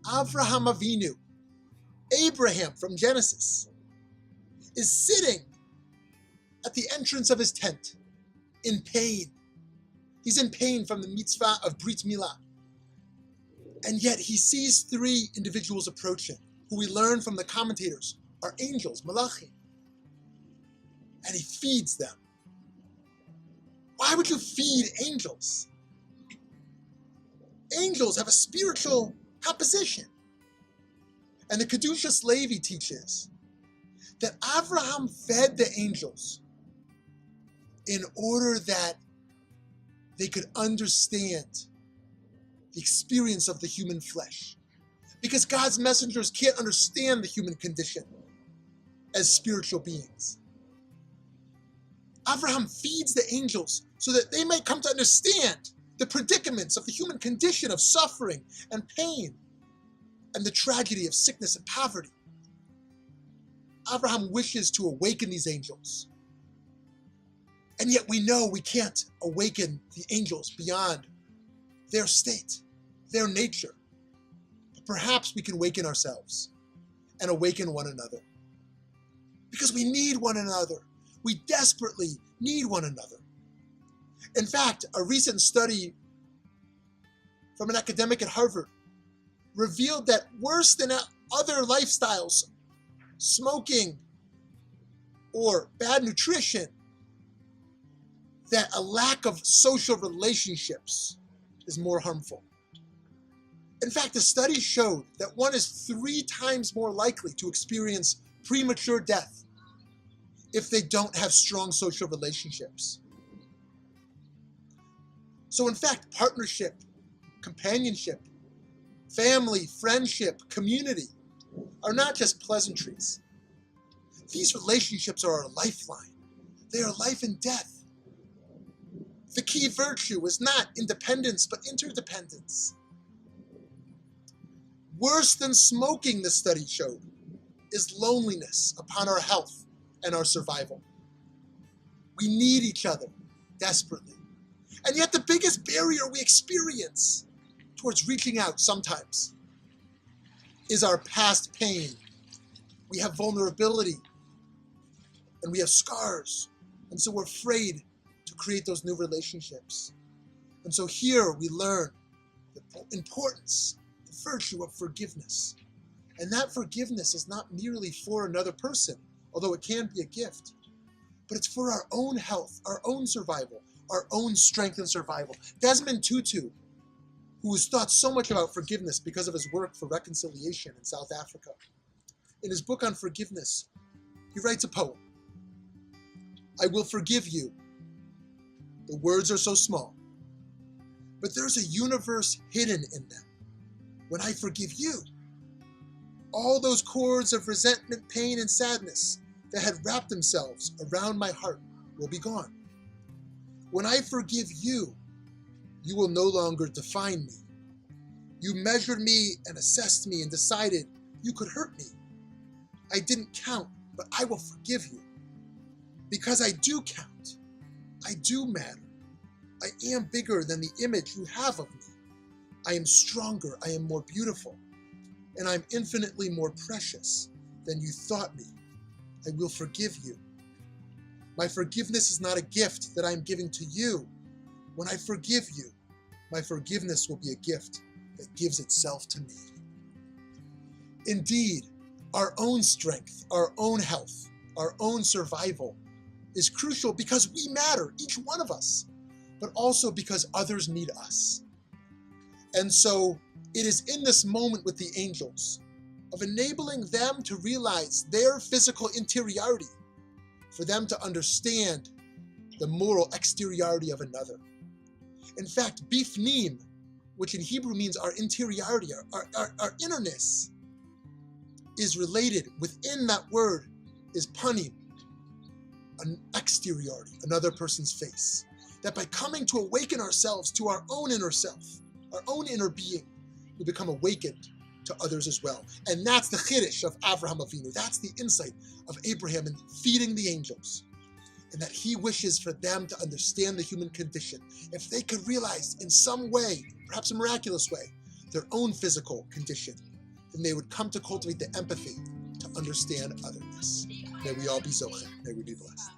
Avraham Avinu, Abraham from Genesis, is sitting at the entrance of his tent in pain. He's in pain from the mitzvah of Brit Milah. And yet he sees three individuals approaching, who we learn from the commentators are angels, malachim. And he feeds them. Why would you feed angels? Angels have a spiritual composition. And the Kedushas Levi teaches that Avraham fed the angels in order that they could understand the experience of the human flesh. Because God's messengers can't understand the human condition as spiritual beings. Avraham feeds the angels so that they might come to understand the predicaments of the human condition of suffering and pain and the tragedy of sickness and poverty. Avraham wishes to awaken these angels. And yet we know we can't awaken the angels beyond their state, their nature. But perhaps we can awaken ourselves and awaken one another. Because we need one another. We desperately need one another. In fact, a recent study from an academic at Harvard revealed that worse than other lifestyles, smoking or bad nutrition, that a lack of social relationships is more harmful. In fact, the study showed that one is 3 times more likely to experience premature death if they don't have strong social relationships. So in fact, partnership, companionship, family, friendship, community are not just pleasantries. These relationships are our lifeline. They are life and death. The key virtue is not independence, but interdependence. Worse than smoking, the study showed, is loneliness upon our health and our survival. We need each other desperately. And yet the biggest barrier we experience towards reaching out sometimes is our past pain. We have vulnerability and we have scars. And so we're afraid to create those new relationships. And so here we learn the importance, the virtue of forgiveness. And that forgiveness is not merely for another person, although it can be a gift, but it's for our own health, our own survival, our own strength and survival. Desmond Tutu, who has thought so much about forgiveness because of his work for reconciliation in South Africa, in his book on forgiveness, he writes a poem. I will forgive you. The words are so small, but there's a universe hidden in them. When I forgive you, all those cords of resentment, pain, and sadness that had wrapped themselves around my heart will be gone. When I forgive you, you will no longer define me. You measured me and assessed me and decided you could hurt me. I didn't count, but I will forgive you. Because I do count. I do matter. I am bigger than the image you have of me. I am stronger. I am more beautiful. And I'm infinitely more precious than you thought me. I will forgive you. My forgiveness is not a gift that I am giving to you. When I forgive you, my forgiveness will be a gift that gives itself to me. Indeed, our own strength, our own health, our own survival is crucial because we matter, each one of us, but also because others need us. And so it is in this moment with the angels of enabling them to realize their physical interiority, for them to understand the moral exteriority of another. In fact, bifnim, which in Hebrew means our interiority, our innerness, is related within that word is panim, an exteriority, another person's face. That by coming to awaken ourselves to our own inner self, our own inner being, we become awakened to others as well. And that's the chiddush of Avraham Avinu. That's the insight of Abraham in feeding the angels. And that he wishes for them to understand the human condition. If they could realize in some way, perhaps a miraculous way, their own physical condition, then they would come to cultivate the empathy to understand otherness. May we all be zocheh. May we be blessed.